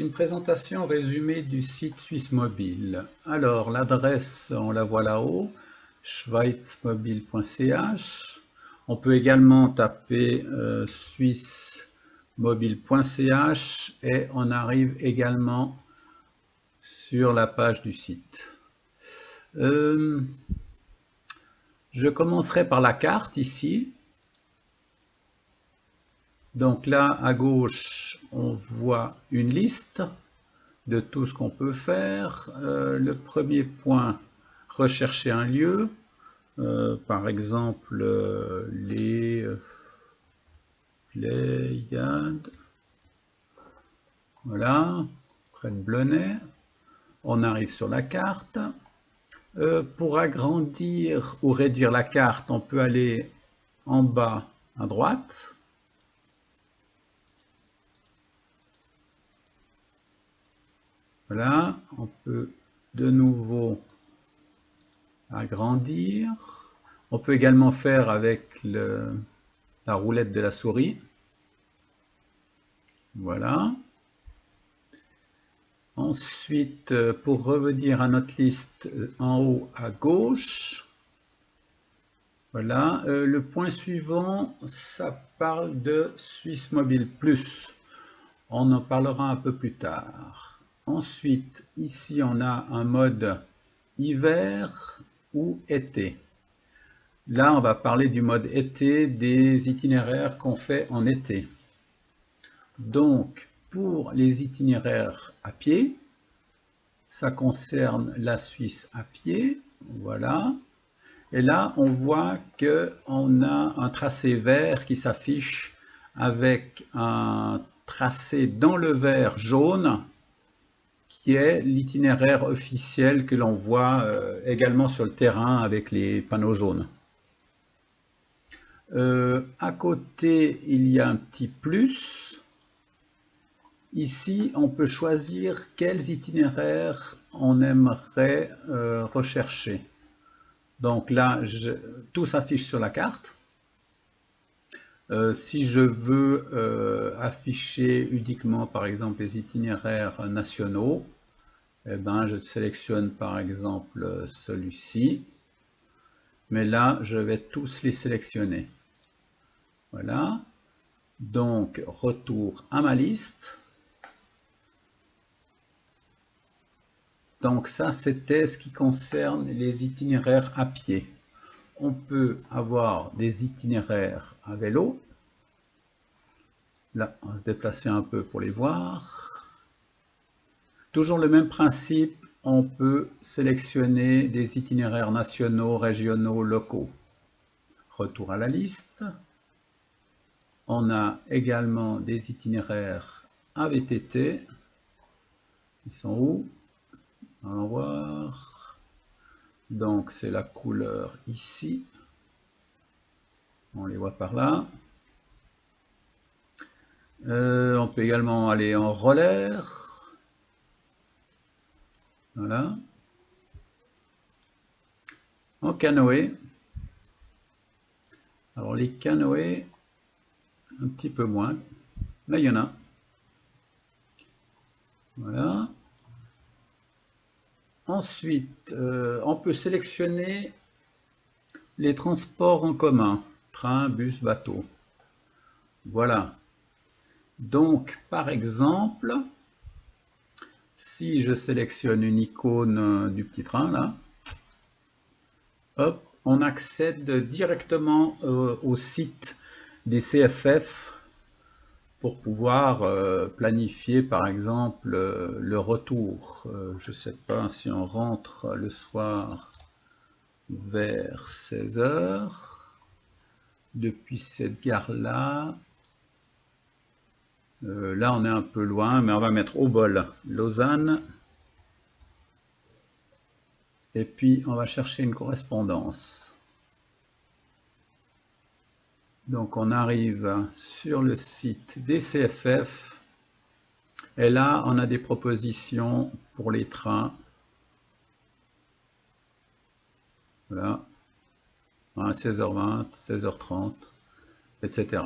Une présentation résumée du site Suisse Mobile. Alors, l'adresse, on la voit là-haut, schweizmobile.ch. On peut également taper swissmobile.ch et on arrive également sur la page du site. Je commencerai par la carte ici. Donc là, à gauche, on voit une liste de tout ce qu'on peut faire. Le premier point, rechercher un lieu. Par exemple, les Pléiades. Voilà, près de Blonay. On arrive sur la carte. Pour agrandir ou réduire la carte, on peut aller en bas à droite. Voilà, on peut de nouveau agrandir. On peut également faire avec la roulette de la souris. Voilà. Ensuite, pour revenir à notre liste en haut à gauche, voilà, le point suivant, ça parle de Suisse Mobile Plus. On en parlera un peu plus tard. Ensuite, ici, on a un mode hiver ou été. Là, on va parler du mode été, des itinéraires qu'on fait en été. Donc, pour les itinéraires à pied, ça concerne la Suisse à pied, voilà. Et là, on voit qu'on a un tracé vert qui s'affiche avec un tracé dans le vert jaune, qui est l'itinéraire officiel que l'on voit également sur le terrain avec les panneaux jaunes. À côté, il y a un petit plus. Ici, on peut choisir quels itinéraires on aimerait rechercher. Donc là, tout s'affiche sur la carte. Si je veux afficher uniquement, par exemple, les itinéraires nationaux, eh ben, je sélectionne par exemple celui-ci. Mais là, je vais tous les sélectionner. Voilà. Donc, retour à ma liste. Donc ça, c'était ce qui concerne les itinéraires à pied. On peut avoir des itinéraires à vélo. Là, on va se déplacer un peu pour les voir. Toujours le même principe, on peut sélectionner des itinéraires nationaux, régionaux, locaux. Retour à la liste. On a également des itinéraires à VTT. Ils sont où? Allons voir. Donc c'est la couleur ici. On les voit par là. On peut également aller en roller. Voilà. En canoë. Alors les canoës, un petit peu moins. Mais il y en a. Voilà. Ensuite, on peut sélectionner les transports en commun. Train, bus, bateau. Voilà. Donc, par exemple, si je sélectionne une icône du petit train, là, hop, on accède directement au site des CFF pour pouvoir planifier, par exemple, le retour. Je ne sais pas si on rentre le soir vers 16 h depuis cette gare-là. Là, on est un peu loin, mais on va mettre au bol Lausanne. Et puis, on va chercher une correspondance. Donc, on arrive sur le site des CFF. Et là, on a des propositions pour les trains. Voilà. 16h20, 16h30, etc.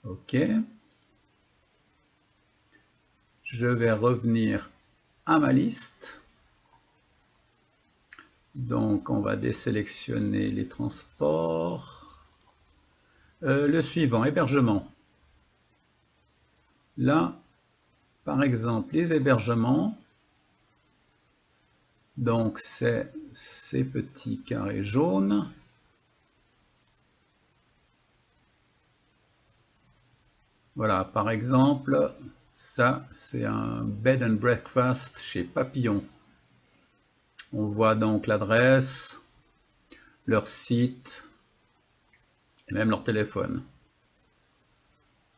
OK. je vais revenir à ma liste. Donc on va désélectionner les transports. Le suivant, hébergement. Là, par exemple, les hébergements, donc c'est ces petits carrés jaunes. Voilà, par exemple, ça c'est un bed and breakfast chez Papillon. On voit donc l'adresse, leur site et même leur téléphone.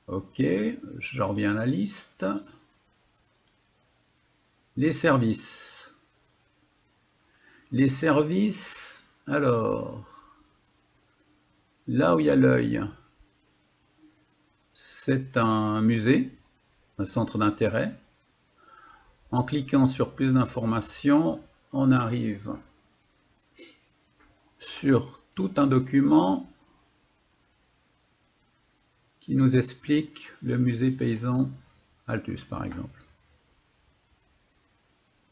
Ok, je reviens à la liste. Les services. Les services, alors, là où il y a l'œil, c'est un musée, un centre d'intérêt. En cliquant sur plus d'informations, on arrive sur tout un document qui nous explique le musée paysan Altus, par exemple.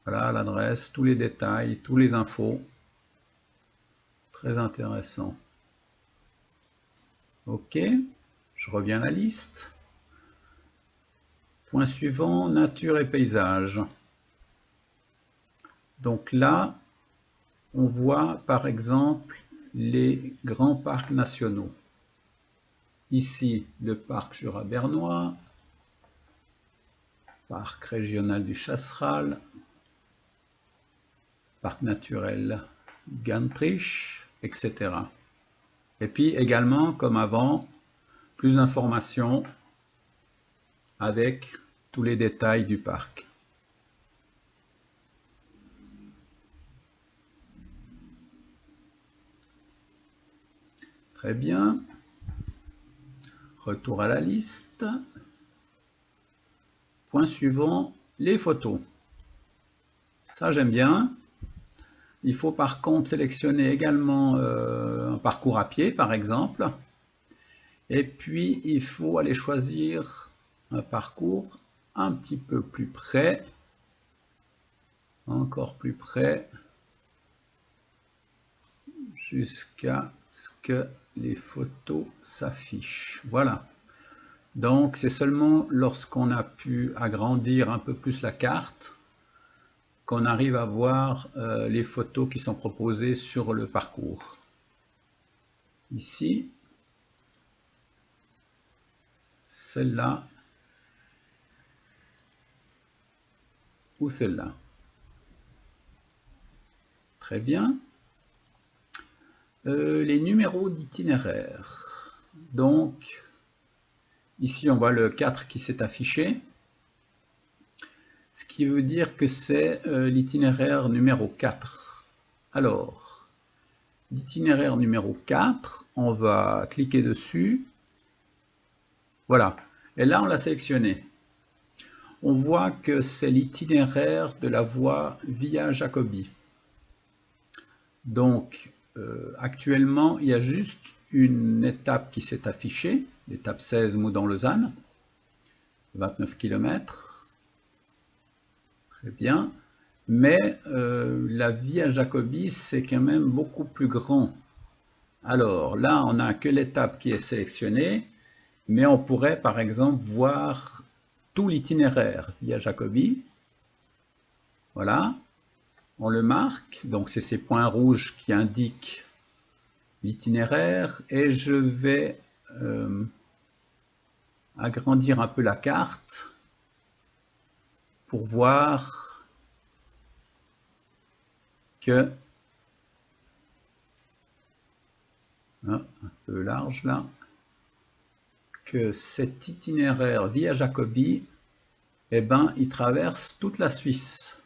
Voilà l'adresse, tous les détails, tous les infos. Très intéressant. Ok, je reviens à la liste. Point suivant, nature et paysage. Donc là, on voit par exemple les grands parcs nationaux. Ici, le parc Jura-Bernois, parc régional du Chasseral, parc naturel Gantrich, etc. Et puis également, comme avant, plus d'informations avec tous les détails du parc. Très bien. Retour à la liste. Point suivant, les photos. Ça, j'aime bien. Il faut par contre sélectionner également un parcours à pied, par exemple. Et puis, il faut aller choisir un parcours un petit peu plus près. Encore plus près. Jusqu'à ce que les photos s'affichent. Voilà. Donc, c'est seulement lorsqu'on a pu agrandir un peu plus la carte qu'on arrive à voir les photos qui sont proposées sur le parcours. Ici, celle-là ou celle-là. Très bien. Les numéros d'itinéraire. Donc, ici, on voit le 4 qui s'est affiché. Ce qui veut dire que c'est l'itinéraire numéro 4. Alors, l'itinéraire numéro 4, on va cliquer dessus. Voilà. Et là, on l'a sélectionné. On voit que c'est l'itinéraire de la voie Via Jacobi. Donc, actuellement, il y a juste une étape qui s'est affichée, l'étape 16 Moudon-Lausanne, 29 km. Très bien. Mais la Via Jacobi, c'est quand même beaucoup plus grand. Alors là, on n'a que l'étape qui est sélectionnée, mais on pourrait par exemple voir tout l'itinéraire Via Jacobi. Voilà, on le marque, donc c'est ces points rouges qui indiquent l'itinéraire, et je vais agrandir un peu la carte pour voir que un peu large là, que cet itinéraire Via Jacobi, eh ben, il traverse toute la Suisse.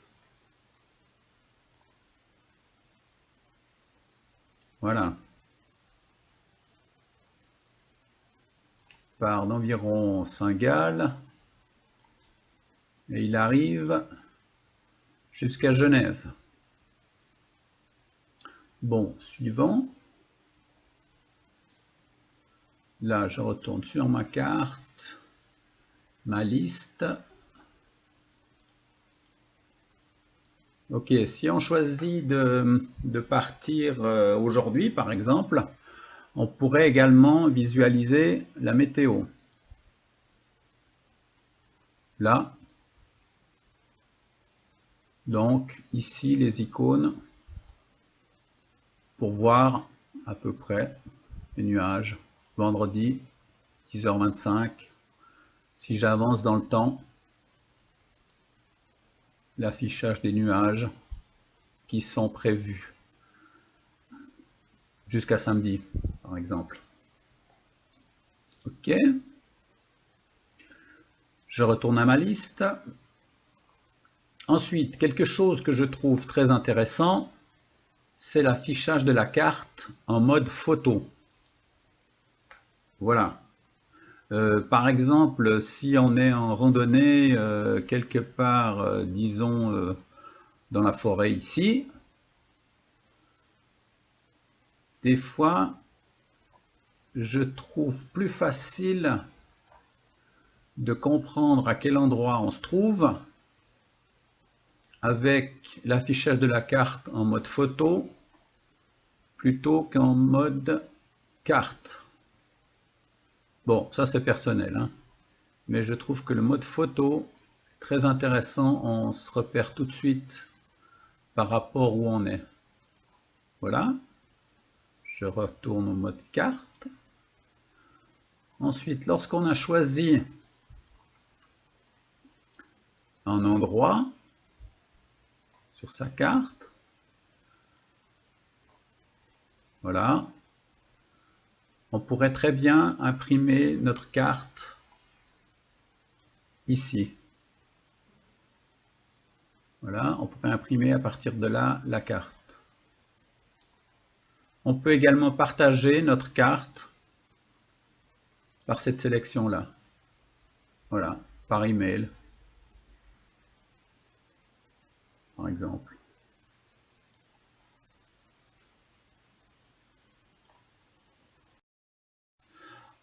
Voilà. Il part d'environ Saint-Gall et il arrive jusqu'à Genève. Bon, suivant. Là, je retourne sur ma carte, ma liste. Ok, si on choisit de partir aujourd'hui, par exemple, on pourrait également visualiser la météo. Là, donc ici les icônes pour voir à peu près les nuages. Vendredi, 10h25. Si j'avance dans le temps, l'affichage des nuages qui sont prévus jusqu'à samedi, par exemple. Ok. Je retourne à ma liste. Ensuite, quelque chose que je trouve très intéressant, c'est l'affichage de la carte en mode photo. Voilà. Par exemple, si on est en randonnée quelque part, disons, dans la forêt ici, des fois, je trouve plus facile de comprendre à quel endroit on se trouve avec l'affichage de la carte en mode photo plutôt qu'en mode carte. Bon, ça c'est personnel, hein, mais je trouve que le mode photo est très intéressant, on se repère tout de suite par rapport où on est. Voilà, je retourne au mode carte. Ensuite, lorsqu'on a choisi un endroit sur sa carte, voilà, on pourrait très bien imprimer notre carte ici. Voilà, on pourrait imprimer à partir de là la carte. On peut également partager notre carte par cette sélection-là. Voilà, par email, par exemple.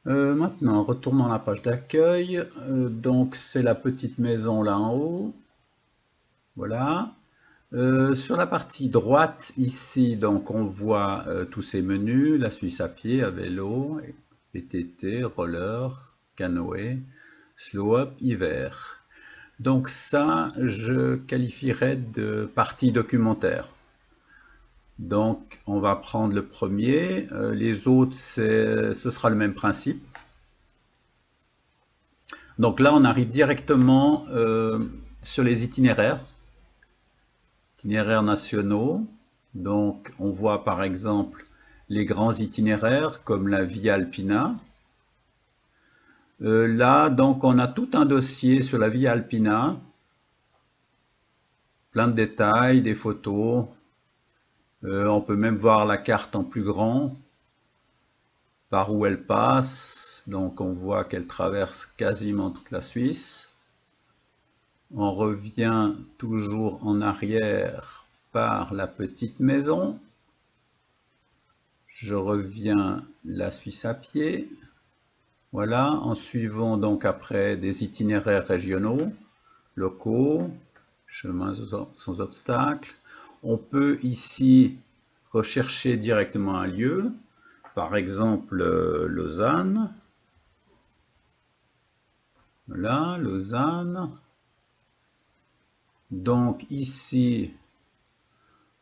Maintenant, retournons à la page d'accueil. Donc, c'est la petite maison là en haut. Voilà. Sur la partie droite, ici, donc, on voit tous ces menus. La Suisse à pied, à vélo, VTT, roller, canoë, slow-up, hiver. Donc ça, je qualifierais de partie documentaire. Donc, on va prendre le premier. Les autres, ce sera le même principe. Donc là, on arrive directement sur les itinéraires nationaux. Donc, on voit par exemple les grands itinéraires comme la Via Alpina. Là, donc, on a tout un dossier sur la Via Alpina. Plein de détails, des photos. On peut même voir la carte en plus grand, par où elle passe. Donc on voit qu'elle traverse quasiment toute la Suisse. On revient toujours en arrière par la petite maison. Je reviens la Suisse à pied. Voilà, en suivant donc après des itinéraires régionaux, locaux, chemins sans obstacles. On peut ici rechercher directement un lieu, par exemple Lausanne. Voilà, Lausanne. Donc ici,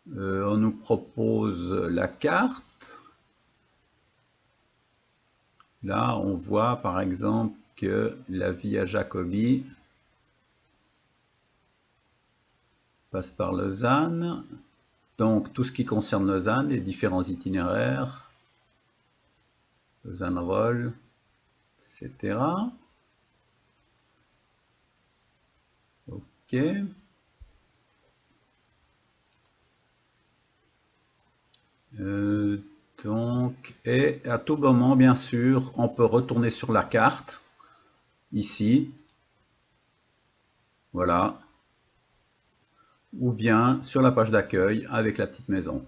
on nous propose la carte. Là, on voit par exemple que la Via Jacobi passe par Lausanne. Donc tout ce qui concerne Lausanne, les différents itinéraires, Lausanne-Rolle, etc. Ok. Donc, et à tout moment, bien sûr, on peut retourner sur la carte, ici, voilà, ou bien sur la page d'accueil avec la petite maison.